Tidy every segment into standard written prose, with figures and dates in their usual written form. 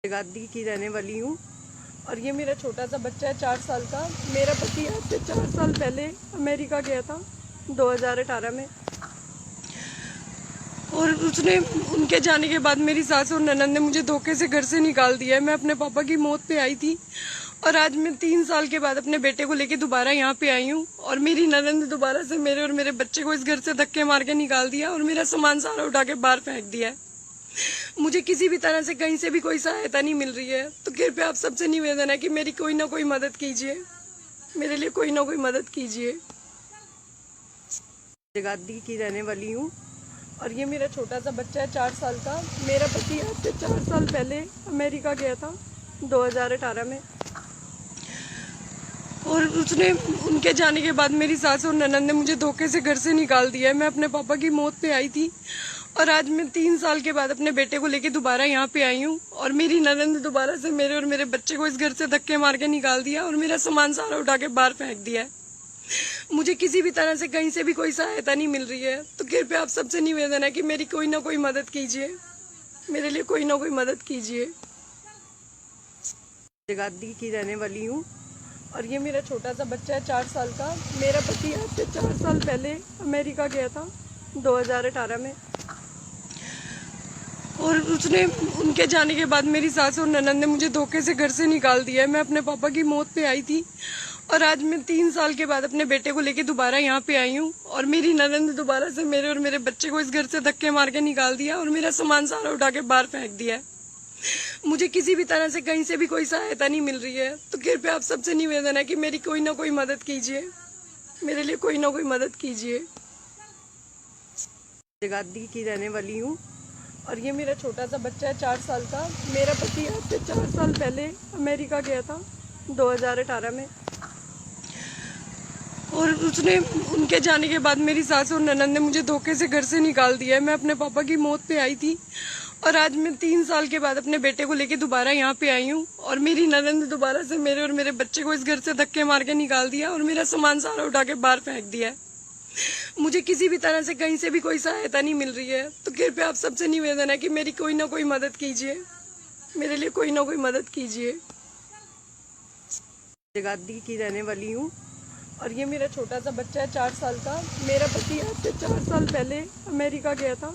जगाधरी की रहने वाली हूँ और ये मेरा छोटा सा बच्चा है 4 साल का। मेरा पति आज से 4 साल पहले अमेरिका गया था 2018 में, और उसने उनके जाने के बाद मेरी सास और ननद ने मुझे धोखे से घर से निकाल दिया है। मैं अपने पापा की मौत पे आई थी और आज मैं 3 साल के बाद अपने बेटे को लेके दोबारा यहाँ पे आई हूँ और मेरी ननद ने दोबारा से मेरे और मेरे बच्चे को इस घर से धक्के मार के निकाल दिया और मेरा सामान सारा उठा के बाहर फेंक दिया है। मुझे किसी भी तरह से कहीं से भी कोई सहायता नहीं मिल रही है, तो कृपया आप सबसे निवेदन है कि मेरी कोई ना कोई मदद कीजिए, मेरे लिए कोई ना कोई मदद कीजिए। जगाधरी की रहने वाली हूँ और ये मेरा छोटा सा बच्चा है 4 साल का। मेरा पति आज से 4 साल पहले अमेरिका गया था 2018 में, और उसने उनके जाने के बाद मेरी सास और ननद ने मुझे धोखे से घर से निकाल दिया है। मैं अपने पापा की मौत पे आई थी और आज मैं 3 साल के बाद अपने बेटे को लेके दोबारा यहाँ पे आई हूँ और मेरी ननद ने दोबारा से मेरे और मेरे बच्चे को इस घर से धक्के मार के निकाल दिया और मेरा सामान सारा उठा के बाहर फेंक दिया है। मुझे किसी भी तरह से कहीं से भी कोई सहायता नहीं मिल रही है, तो कृपया आप सबसे निवेदन है कि मेरी कोई ना कोई मदद कीजिए, मेरे लिए कोई ना कोई मदद कीजिए। जगाधरी की रहने वाली हूँ और ये मेरा छोटा सा बच्चा है 4 साल का। मेरा पति आज से 4 साल पहले अमेरिका गया था 2018 में, और उसने उनके जाने के बाद मेरी सास और ननद ने मुझे धोखे से घर से निकाल दिया है। मैं अपने पापा की मौत पे आई थी और आज मैं 3 साल के बाद अपने बेटे को लेके दोबारा यहाँ पे आई हूँ और मेरी ननद ने दोबारा से मेरे और मेरे बच्चे को इस घर से धक्के मार के निकाल दिया और मेरा सामान सारा उठा के बाहर फेंक दिया है। मुझे किसी भी तरह से कहीं से भी कोई सहायता नहीं मिल रही है, तो कृपया आप सबसे निवेदन है कि मेरी कोई ना कोई मदद कीजिए, मेरे लिए कोई ना कोई मदद कीजिए। जगाधरी की रहने वाली हूँ और ये मेरा छोटा सा बच्चा है 4 साल का। मेरा पति आज से 4 साल पहले अमेरिका गया था 2018 में, और उसने उनके जाने के बाद मेरी सास और ननद ने मुझे धोखे से घर से निकाल दिया है। मैं अपने पापा की मौत पे आई थी और आज मैं 3 साल के बाद अपने बेटे को लेके दोबारा यहाँ पे आई हूँ और मेरी ननद ने दोबारा से मेरे और मेरे बच्चे को इस घर से धक्के मार के निकाल दिया और मेरा सामान सारा उठा के बाहर फेंक दिया है। मुझे किसी भी तरह से कहीं से भी कोई सहायता नहीं मिल रही है, तो कृपया आप सबसे निवेदन है कि मेरी कोई ना कोई मदद कीजिए, मेरे लिए कोई ना कोई मदद कीजिए। जगाधरी की रहने वाली हूँ और ये मेरा छोटा सा बच्चा है 4 साल का। मेरा पति आज से 4 साल पहले अमेरिका गया था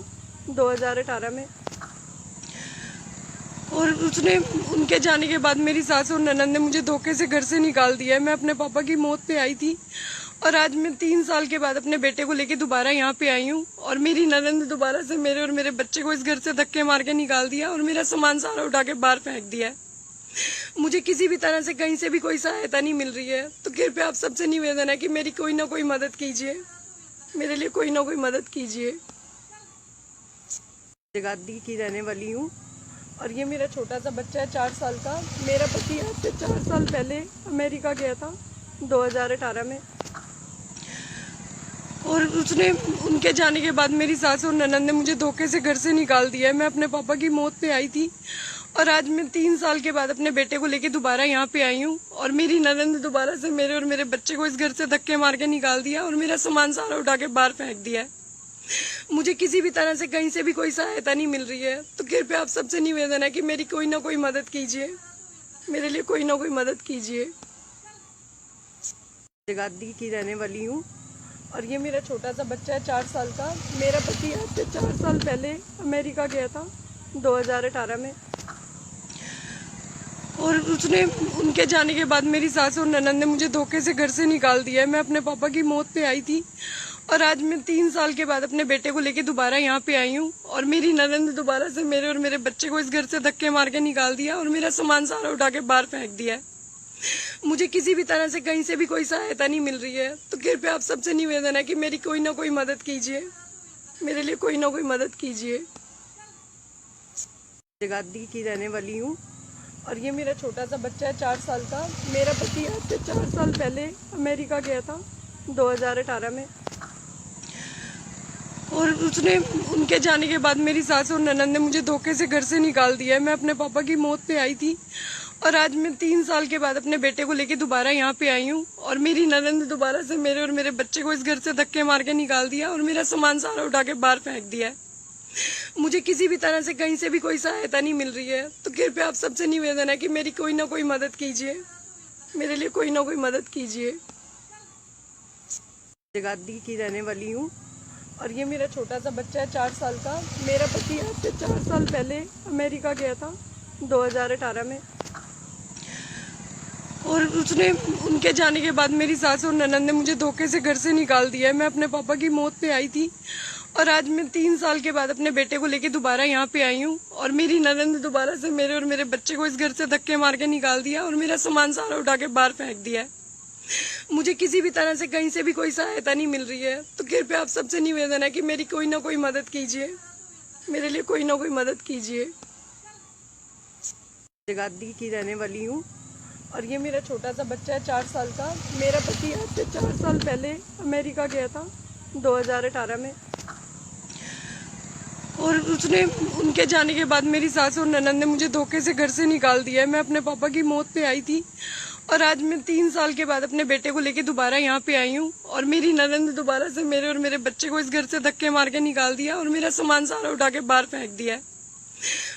2018 में, और उसने उनके जाने के बाद मेरी सास और ननद ने मुझे धोखे से घर से निकाल दिया है। मैं अपने पापा की मौत पे आई थी और आज मैं 3 साल के बाद अपने बेटे को लेके दोबारा यहाँ पे आई हूँ और मेरी ननद ने दोबारा से मेरे और मेरे बच्चे को इस घर से धक्के मार के निकाल दिया और मेरा सामान सारा उठा के बाहर फेंक दिया है। मुझे किसी भी तरह से कहीं से भी कोई सहायता नहीं मिल रही है, तो कृपया आप सबसे निवेदन है कि मेरी कोई ना कोई मदद कीजिए, मेरे लिए कोई ना कोई मदद कीजिए। जगाधरी की रहने वाली हूँ और ये मेरा छोटा सा बच्चा है 4 साल का। मेरा पति आज से 4 साल पहले अमेरिका गया था 2018 में, और उसने उनके जाने के बाद मेरी सास और ननद ने मुझे धोखे से घर से निकाल दिया है। मैं अपने पापा की मौत पे आई थी और आज मैं 3 साल के बाद अपने बेटे को लेके दोबारा यहाँ पे आई हूँ और मेरी ननद ने दोबारा से मेरे और मेरे बच्चे को इस घर से धक्के मार के निकाल दिया और मेरा सामान सारा उठा के बाहर फेंक दिया है। मुझे किसी भी तरह से कहीं से भी कोई सहायता नहीं मिल रही है, तो कृपया आप सबसे निवेदन है कि मेरी कोई ना कोई मदद कीजिए, मेरे लिए कोई ना कोई मदद कीजिए। जगाधरी की रहने वाली हूँ और ये मेरा छोटा सा बच्चा है 4 साल का। मेरा पति आज से 4 साल पहले अमेरिका गया था 2018 में, और उसने उनके जाने के बाद मेरी सास और ननद ने मुझे धोखे से घर से निकाल दिया है। मैं अपने पापा की मौत पे आई थी और आज मैं 3 साल के बाद अपने बेटे को लेके दोबारा यहाँ पे आई हूँ और मेरी ननद ने दोबारा से मेरे और मेरे बच्चे को इस घर से धक्के मार के निकाल दिया और मेरा सामान सारा उठा के बाहर फेंक दिया है। मुझे किसी भी तरह से कहीं से भी कोई सहायता नहीं मिल रही है, तो कृपया आप सबसे निवेदन है कि मेरी कोई ना कोई मदद कीजिए, मेरे लिए कोई ना कोई मदद कीजिए। जगाधरी की रहने वाली हूँ और ये मेरा छोटा सा बच्चा है 4 साल का। मेरा पति आज से 4 साल पहले अमेरिका गया था 2018 में, और उसने उनके जाने के बाद मेरी सास और ननद ने मुझे धोखे से घर से निकाल दिया है। मैं अपने पापा की मौत पे आई थी और आज मैं 3 साल के बाद अपने बेटे को लेके दोबारा यहाँ पे आई हूँ और मेरी ननद ने दोबारा से मेरे और मेरे बच्चे को इस घर से धक्के मार के निकाल दिया और मेरा सामान सारा उठा के बाहर फेंक दिया है। मुझे किसी भी तरह से कहीं से भी कोई सहायता नहीं मिल रही है, तो कृपया आप सबसे निवेदन है कि मेरी कोई ना कोई मदद कीजिए, मेरे लिए कोई ना कोई मदद कीजिए। जगाधरी की रहने वाली हूँ और ये मेरा छोटा सा बच्चा है 4 साल का। मेरा पति आज से 4 साल पहले अमेरिका गया था 2018 में, और उसने उनके जाने के बाद मेरी सास और ननद ने मुझे धोखे से घर से निकाल दिया है। मैं अपने पापा की मौत पे आई थी और आज मैं 3 साल के बाद अपने बेटे को लेके दोबारा यहाँ पे आई हूँ, और मेरी ननद ने दोबारा से मेरे और मेरे बच्चे को इस घर से धक्के मार के निकाल दिया और मेरा सामान सारा उठा के बाहर फेंक दिया है। मुझे किसी भी तरह से कहीं से भी कोई सहायता नहीं मिल रही है, तो कृपया आप सबसे निवेदन है कि मेरी कोई ना कोई मदद कीजिए, मेरे लिए कोई ना कोई मदद कीजिए। जगाधरी की रहने वाली हूँ और ये मेरा छोटा सा बच्चा है 4 साल का। मेरा पति आज से 4 साल पहले अमेरिका गया था 2018 में, और उसने उनके जाने के बाद मेरी सास और ननद ने मुझे धोखे से घर से निकाल दिया है। मैं अपने पापा की मौत पे आई थी और आज मैं 3 साल के बाद अपने बेटे को लेके दोबारा यहाँ पे आई हूँ, और मेरी ननद ने दोबारा से मेरे और मेरे बच्चे को इस घर से धक्के मार के निकाल दिया और मेरा सामान सारा उठा के बाहर फेंक दिया है।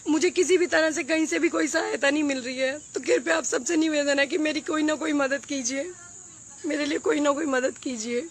मुझे किसी भी तरह से कहीं से भी कोई सहायता नहीं मिल रही है, तो कृपया आप सबसे निवेदन है कि मेरी कोई ना कोई मदद कीजिए, मेरे लिए कोई ना कोई मदद कीजिए।